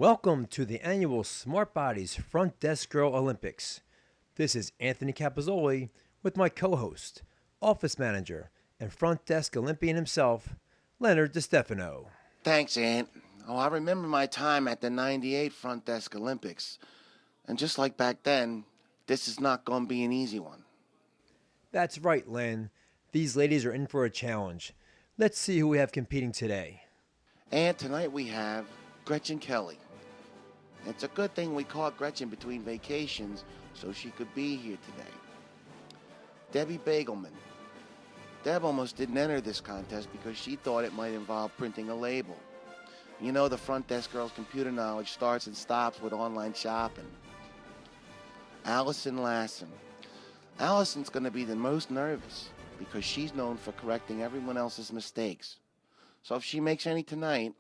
Welcome to the annual Smart Bodies Front Desk Girl Olympics. This is Anthony Capozzoli with my co-host, office manager, and front desk Olympian himself, Leonard DiStefano. Thanks, Ant. Oh, I remember my time at the '98 Front Desk Olympics. And just like back then, this is not going to be an easy one. That's right, Len. These ladies are in for a challenge. Let's see who we have competing today. And tonight we have Gretchen Kelly. It's a good thing we caught Gretchen between vacations so she could be here today. Debbie Bagelman. Deb almost didn't enter this contest because she thought it might involve printing a label. You know, the front desk girl's computer knowledge starts and stops with online shopping. Allison Lassen. Allison's going to be the most nervous because she's known for correcting everyone else's mistakes. So if she makes any tonight,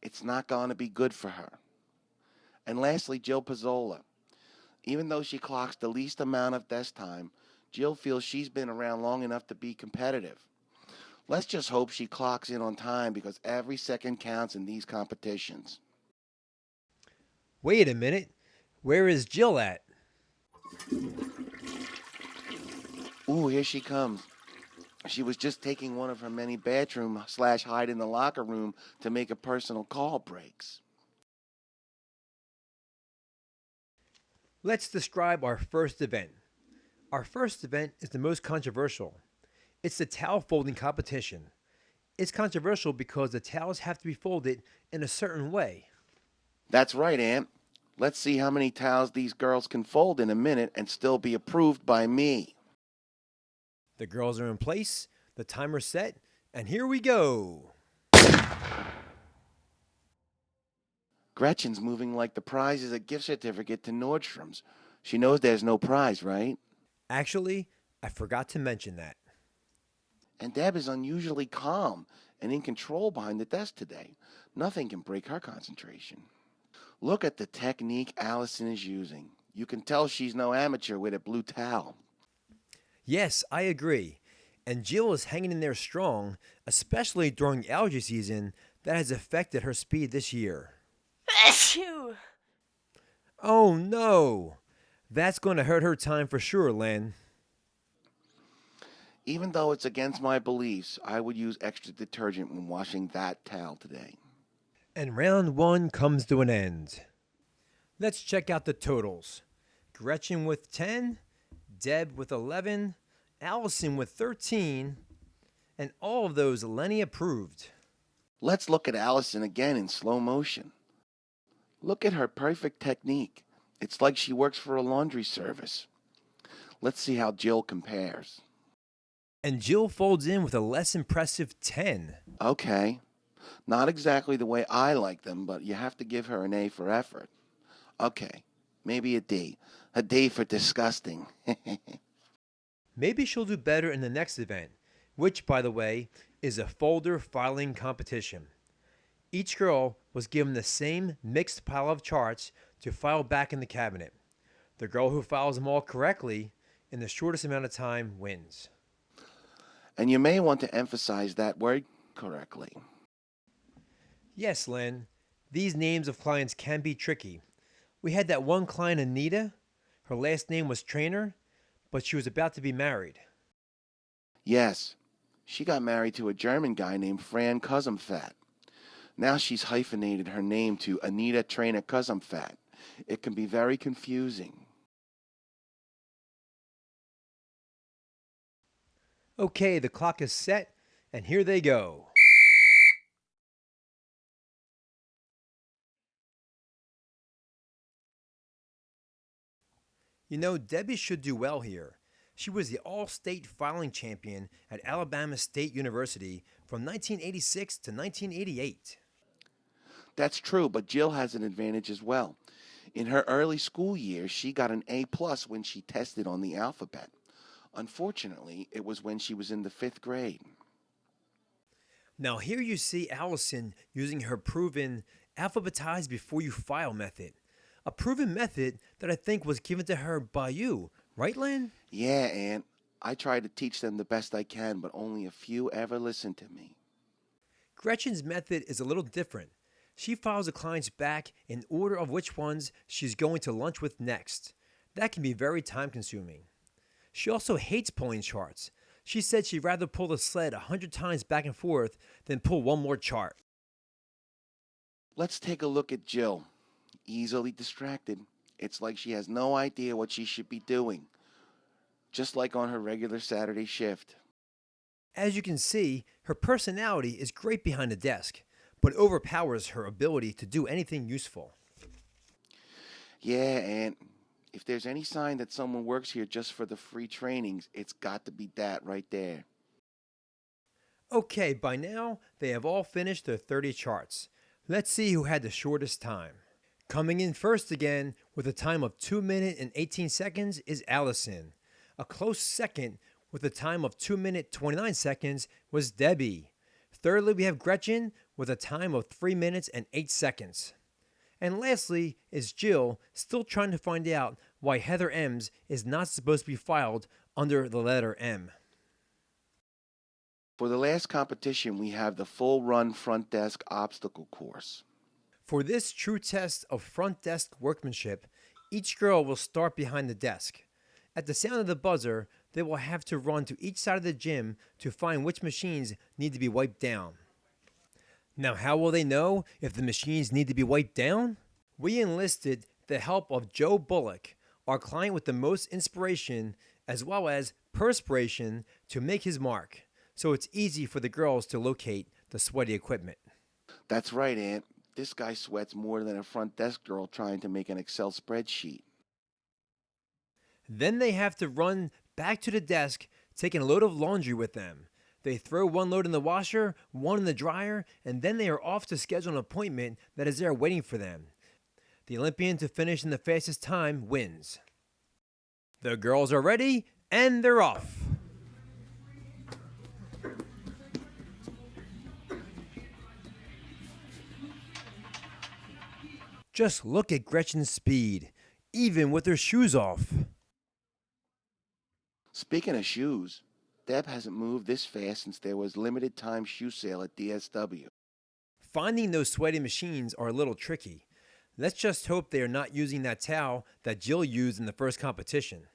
it's not going to be good for her. And lastly, Jill Pizzola. Even though she clocks the least amount of desk time, Jill feels she's been around long enough to be competitive. Let's just hope she clocks in on time because every second counts in these competitions. Wait a minute. Where is Jill at? Ooh, here she comes. She was just taking one of her many bathroom/hide in the locker room to make a personal call breaks. Let's describe our first event. Our first event is the most controversial. It's the towel folding competition. It's controversial because the towels have to be folded in a certain way. That's right, Ant. Let's see how many towels these girls can fold in a minute and still be approved by me. The girls are in place, the timer's set, and here we go. Gretchen's moving like the prize is a gift certificate to Nordstrom's. She knows there's no prize, right? Actually, I forgot to mention that. And Deb is unusually calm and in control behind the desk today. Nothing can break her concentration. Look at the technique Allison is using. You can tell she's no amateur with a blue towel. Yes, I agree. And Jill is hanging in there strong, especially during allergy season that has affected her speed this year. Achoo! Oh no! That's going to hurt her time for sure, Len. Even though it's against my beliefs, I would use extra detergent when washing that towel today. And round one comes to an end. Let's check out the totals. Gretchen with 10, Deb with 11, Allison with 13, and all of those Lenny approved. Let's look at Allison again in slow motion. Look at her perfect technique. It's like she works for a laundry service. Let's see how Jill compares. And Jill folds in with a less impressive 10. Okay, not exactly the way I like them, but you have to give her an A for effort. Okay, maybe a D. A D for disgusting. Maybe she'll do better in the next event, which, by the way, is a folder filing competition. Each girl was given the same mixed pile of charts to file back in the cabinet. The girl who files them all correctly in the shortest amount of time wins. And you may want to emphasize that word correctly. Yes, Len, these names of clients can be tricky. We had that one client, Anita. Her last name was Trainer, but she was about to be married. Yes, she got married to a German guy named Fran Cousimfat. Now she's hyphenated her name to Anita Trainer Cousimfat. It can be very confusing. Okay, the clock is set, and here they go. You know, Debbie should do well here. She was the all-state filing champion at Alabama State University from 1986 to 1988. That's true, but Jill has an advantage as well. In her early school years, she got an A+ when she tested on the alphabet. Unfortunately, it was when she was in the 5th grade. Now here you see Allison using her proven alphabetize before you file method. A proven method that I think was given to her by you, right, Len? Yeah, Aunt. I try to teach them the best I can, but only a few ever listen to me. Gretchen's method is a little different. She files the clients back in order of which ones she's going to lunch with next. That can be very time consuming. She also hates pulling charts. She said she'd rather pull the sled 100 times back and forth than pull one more chart. Let's take a look at Jill. Easily distracted. It's like she has no idea what she should be doing. Just like on her regular Saturday shift. As you can see, her personality is great behind the desk, but overpowers her ability to do anything useful. Yeah, and if there's any sign that someone works here just for the free trainings, it's got to be that right there. Okay, by now, they have all finished their 30 charts. Let's see who had the shortest time. Coming in first again with a time of 2 minutes and 18 seconds is Allison. A close second with a time of 2 minutes 29 seconds was Debbie. Thirdly, we have Gretchen with a time of 3 minutes and 8 seconds. And lastly is Jill, still trying to find out why Heather M's is not supposed to be filed under the letter M. For the last competition, we have the full run front desk obstacle course. For this true test of front desk workmanship, each girl will start behind the desk. At the sound of the buzzer, they will have to run to each side of the gym to find which machines need to be wiped down. Now, how will they know if the machines need to be wiped down? We enlisted the help of Joe Bullock, our client with the most inspiration as well as perspiration to make his mark, so it's easy for the girls to locate the sweaty equipment. That's right, Aunt. This guy sweats more than a front desk girl trying to make an Excel spreadsheet. Then they have to run back to the desk, taking a load of laundry with them. They throw one load in the washer, one in the dryer, and then they are off to schedule an appointment that is there waiting for them. The Olympian to finish in the fastest time wins. The girls are ready, and they're off. Just look at Gretchen's speed, even with her shoes off. Speaking of shoes, Deb hasn't moved this fast since there was limited time shoe sale at DSW. Finding those sweaty machines are a little tricky. Let's just hope they are not using that towel that Jill used in the first competition.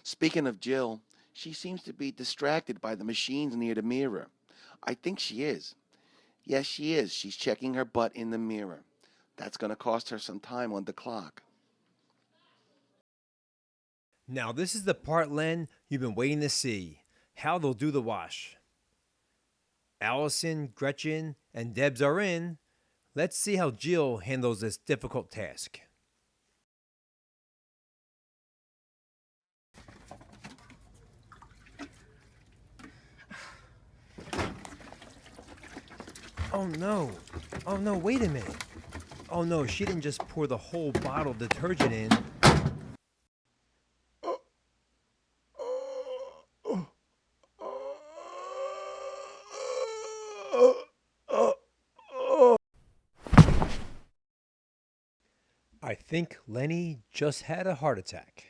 Speaking of Jill, she seems to be distracted by the machines near the mirror. I think she is. Yes, she is. She's checking her butt in the mirror. That's going to cost her some time on the clock. Now this is the part, Len, you've been waiting to see. How they'll do the wash. Allison, Gretchen, and Debs are in. Let's see how Jill handles this difficult task. Oh no, wait a minute. Oh no, she didn't just pour the whole bottle of detergent in. I think Lenny just had a heart attack.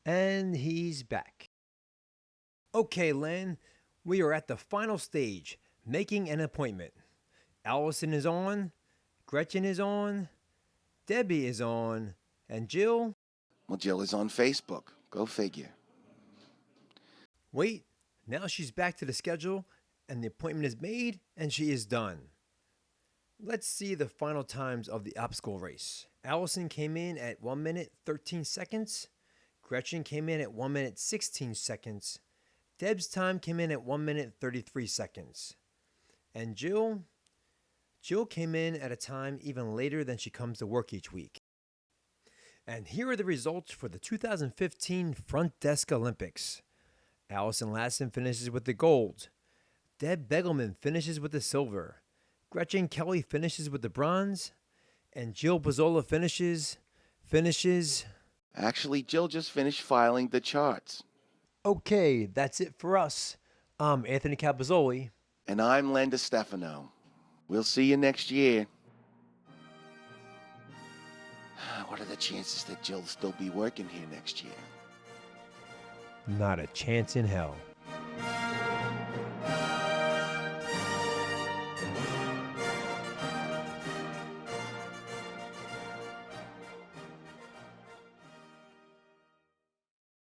And he's back. Okay, Len, we are at the final stage, making an appointment. Allison is on, Gretchen is on, Debbie is on, and Jill? Well, Jill is on Facebook. Go figure. Wait, now she's back to the schedule, and the appointment is made, and she is done. Let's see the final times of the obstacle race. Allison came in at 1 minute 13 seconds. Gretchen came in at 1 minute 16 seconds. Deb's time came in at 1 minute 33 seconds. And Jill came in at a time even later than she comes to work each week. And here are the results for the 2015 Front Desk Olympics. Allison Lassen finishes with the gold. Deb Begelman finishes with the silver. Gretchen Kelly finishes with the bronze. And Jill Pizzola finishes. Actually, Jill just finished filing the charts. Okay, that's it for us. I'm Anthony Capozzoli. And I'm Len DeStefano. We'll see you next year. What are the chances that Jill'll still be working here next year? Not a chance in hell.